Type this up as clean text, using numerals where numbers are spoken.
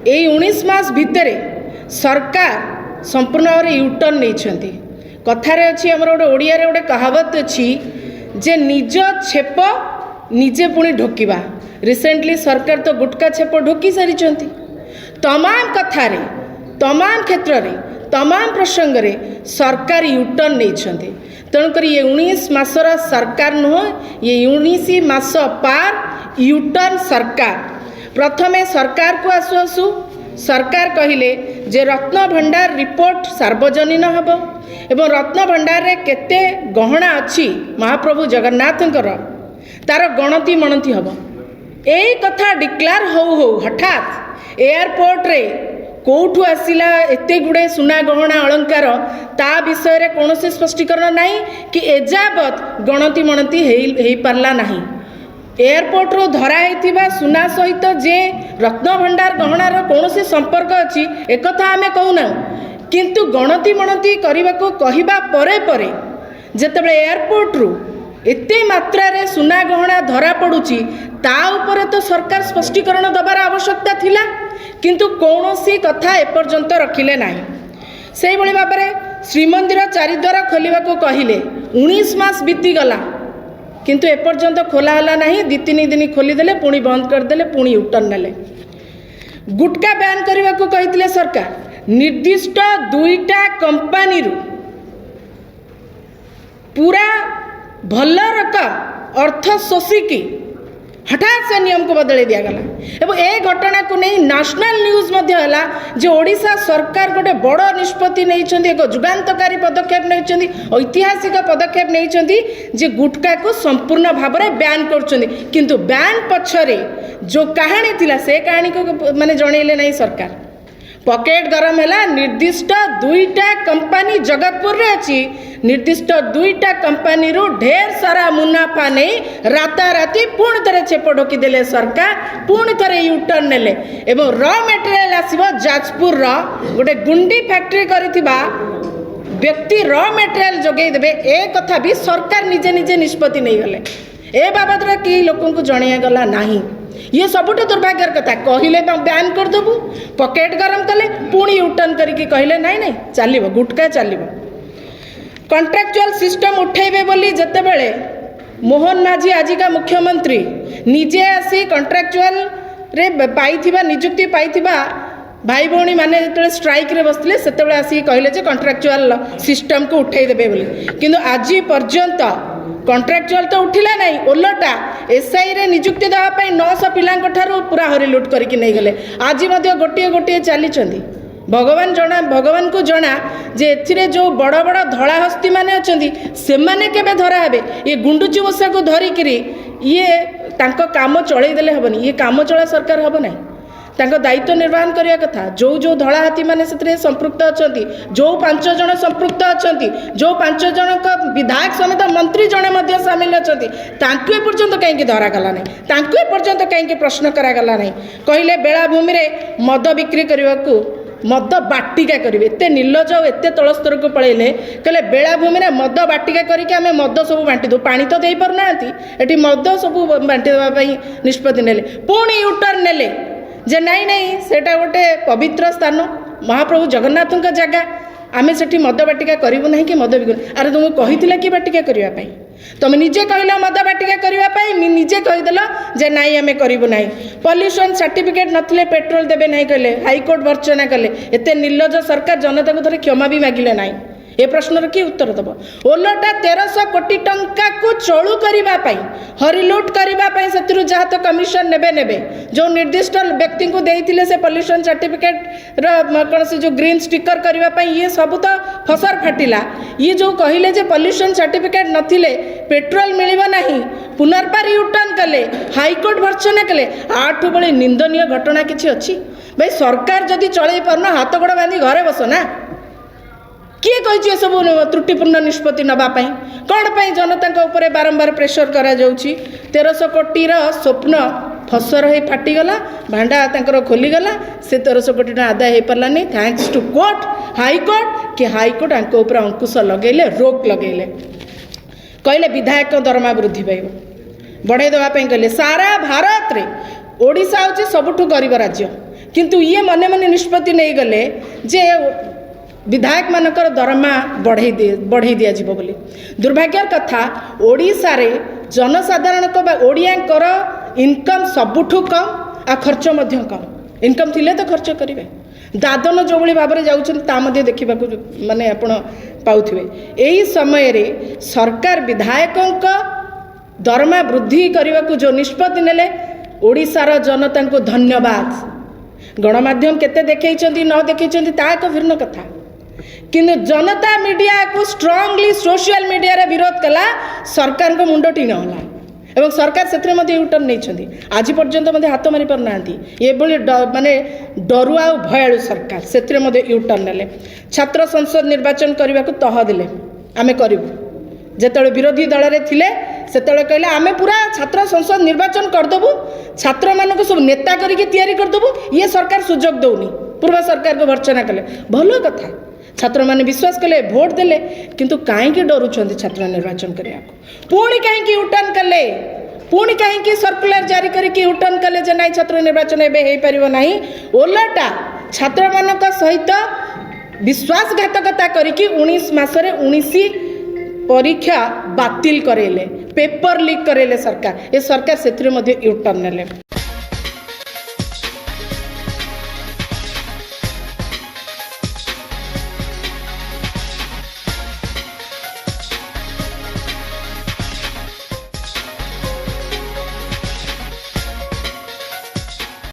यही 19 मास भितर सरकार संपूर्ण भाव यूटर्न नहीं कथार अच्छी आमर गोटे ओडिया गोटे कहावत अच्छी जे निज छेप निजे पुणी ढोकिबा। रिसेंटली सरकार तो गुटका छेप ढोकी सारी तमाम कथार तमाम क्षेत्र में तमाम प्रसंग रे सरकार यूटर्न नहीं तेणुक ये 19 मासर सरकार नुह ये 19 मास पार यूटर्न सरकार। प्रथमे सरकार को आसु आसु सरकार कहिले जे रत्न भंडार रिपोर्ट सार्वजनीन हब एवं रत्न भंडार रे केते गहना अच्छी महाप्रभु जगन्नाथंकर तार गणति मणति हब। यही कथा डिक्लेयर हो हठात एयरपोर्ट रे कौठू आसला एते गुड़े सुना गहना अलंकार ता विषय रे कौन से स्पष्टीकरण नहीं कि एजावत गणति मणति हो पारला नहीं। एयरपोर्ट रो धरा होइथिबा सुना सहित जे रत्न भंडार गहनार कौन से संपर्क अच्छी एक आमे कहूना किंतु गणति मणति करने को कहवा परे परे जेतेबेले एयरपोर्ट रु एते मात्रा रे सुना गहना धरा पड़ुची ता उपरे तो सरकार स्पष्टीकरण दबार आवश्यकता थिला किंतु कौनसी कथा एपर्यंत रखिले नहीं। से भली भाव में श्रीमंदिर चारिद्वार खोलिबा को कहिले 19 मास बीतीगला किंतु एपर्यंत खोलाला नहीं। 2-3 दिन खोलीदेले पुणी बंद करदेले पुणी यूटर्न नेले। गुटका बैन करने को कही सरकार निर्दिष्ट 2टा कंपानी पूरा भल रकम अर्थ शोषिकी हठात से नियम को बदल दिगला एवं ए घटना को नहीं नेशनल न्यूज जो ओडिशा सरकार गोटे बड़ निष्पत्ति नहीं एक जुगान्तकारी पदक्षेप नहीं ऐतिहासिक पदक्षेप नहीं जे गुटका को संपूर्ण भाव में बैन कर बैन पछरे जो कहानी थिला से कहानी को माने जनइले नहीं सरकार। पकेट गरम है निर्दिष्ट 2टा कंपानी जगतपुर रे अच्छी निर्दिष्ट 2टा कंपानी रू ढेर सारा मुनाफा नहीं राताराति पुणी थे छेप ढोकी देले सरकार पुणी थे यूटर्न नेले एवं रॉ मटेरियल आसीबो जाजपुर गोटे गुंडी फैक्ट्री करिथिबा व्यक्ति रॉ मटेरियल जोगई देबे ए कथा भी सरकार निजे निजे निष्पत्ति नहीं गले ए बाबद रे कि लोकन को जणिया गला नहीं। ये सबुठ दुर्भाग्यर कथा कहले बैन करदेबू पकेट गरम कले पुणी यूटर्न करके कहले नहीं नहीं चलो गुटका चलो कॉन्ट्रैक्चुअल सिस्टम उठेबे बोली जेतेबेले मोहन माझी आजिका मुख्यमंत्री निजे आसी कॉन्ट्रैक्चुअल रे पाइथिबा नियुक्ति पाइथिबा भाई भौणी माने जेतेबेले स्ट्राइक रे बसले सेतेबेले आसी कहले जे कॉन्ट्रैक्चुअल सिस्टम को उठेई देबे बोली किंतु आज पर्यंत कॉन्ट्रैक्चुअल तो उठिला नहीं ओलटा एसआई रे नियुक्ति देवाई 900 पिलांक ठारू पूरा हरिलुट करके नहीं गले आज गोटे गोटे चली भगवान को जना जे एथिरे जो बड़ बड़ धड़ा हस्ती माने अछंती सेमाने केबे धरा हेबे ये गुंडुची ओषा को धरिकिरी ये तांको काम चलई देले हबनी ये काम चला सरकार हब नहीं तांको दायित्व निर्वहन करिया कथा जो जो धड़ा हाथी माने सेतरे संपृक्त अछंती जो 5 जण संपृक्त अछंती जो 5 जण का विधायक समेत मंत्री जणे मध्ये शामिल अछंती तांको ए पर्यंत काहे धरा गला नहीं तांको ए पर्यंत काहे प्रश्न करा गला नहीं कहले बेलाभूमि रे मद बिक्री करबा को मद बाटिका करेंगे एत निर्लज और एत तल स्तर को पलैले कहले बेलाभूमि रे मद बाटिका करके आम मद सब बांटी दो पानी तो दे पारना ये मद सब बांटी देवाई निष्पत्ति नेले पुणी यूटर्न नेले जे नहीं नहीं सेटा गोटे पवित्र स्थान महाप्रभु जगन्नाथ जगह आमे सेठी मद बाटिका करूँ ना कि मद बिकू अरे तुमको कही कि बाटिका करने तुम निजे कहल मद बाटिका करने निजे कहीदेल जे नाई आम करूँ ना पॉल्यूशन सर्टिफिकेट नथिले पेट्रोल देवे ना कहले हाईकोर्ट भर्चना कले एत निर्लज सरकार जनता को थे क्षमा भी मागिले ना ए प्रश्नर कि उत्तर दब ओलटा 1300 कोटी टंका को चलू करने हरिलुट करने से जहाँ तो कमिशन नेबे नेबे जो निर्दिष्ट व्यक्ति को देते से पॉल्यूशन सर्टिफिकेट कौन से जो ग्रीन स्टिकर करने ये सब तो फसर फाटिला ये जो कहले जे पॉल्यूशन सर्टिफिकेट नथिले पेट्रोल मिलिबा नहीं पुनर्बार यूटर्न कले हाईकोर्ट भर्चना कले आठू बड़ी निंदनीय घटना किसी अच्छी भाई सरकार जदि चलई पारना हाथ गोड़ बांधी घरे बस ना किए कही सब त्रुटिपूर्ण निष्पत्ति नापी कौन पर जनता उपरे बारंबार प्रेसर करा 1300 कोटीर स्वप्न फसर हो फाटीगला भांडा तांकर खोलीगला से 1300 कोटी टका आदाय हो पारानी थैंक्स टू कोर्ट हाईकोर्ट कि हाईकोर्ट आंक अंकुश लगेले रोक लगेले कहले विधायक दरमा वृद्धि पाइब बढ़ाई देवाई कहले सारा भारत रे ओडिशा हूँ सबुठु गरीब राज्य किंतु ये मने मने निष्पत्ति नहीं गले जे विधायक मानकर दरमा बढ़ई दिया जीवो बोली। दुर्भाग्यर कथा ओडिशा रे जनसाधारण को ओडियांकर इनकम सबुठु कम आ खर्च मध्य कम। इनकम थिले तो खर्च करेंगे। दादन जो भाव में जाऊँ देखा माने आपण पाउथिबे। यही समय रे सरकार विधायकों दरमा वृद्धि करने को जो निष्पत्ति नेले ओडिशार जनता को धन्यवाद। गणमाध्यम केते देखैछंती न देखैछंती ता एक भिन्न कथा, किंतु जनता मीडिया को स्ट्रांगली सोशल मीडिया रे विरोध कला सरकार को मुंड टीण होला एवं सरकार से यूटर्न नहीं। आज पर्यंत मध्य हाथ मारी पार ना ये माने डरुआ भयालु सरकार से यूटर्न नेले। छात्र संसद निर्वाचन करने को तह दिले आमे करिबु। जेतळे विरोधी दल रे थिले सेतळे कहले आमे पूरा छात्र संसद निर्वाचन करदेबु, छात्र मानक सब नेता करिके तैयारी करदेबु। ये सरकार सुजोग दौनी। पूर्व सरकार को भर्चना कले भलो कथा। छात्र माने विश्वास कले भोट देले, किंतु काहेकि डरुछंती छात्र निर्वाचन करिया पुणी काहेकि यूटर्न कले, पुणी काहेकि सर्कुलर जारी करके यूटर्न कले जे नाई छात्र निर्वाचन एबे हेई परिबो नाही। ओलटा छात्र मानक सहित विश्वासघातकता करके 19 मासरे 19 परीक्षा बातिल करेले, पेपर लीक करेले सरकार। ये सरकार से यूटर्न नेले।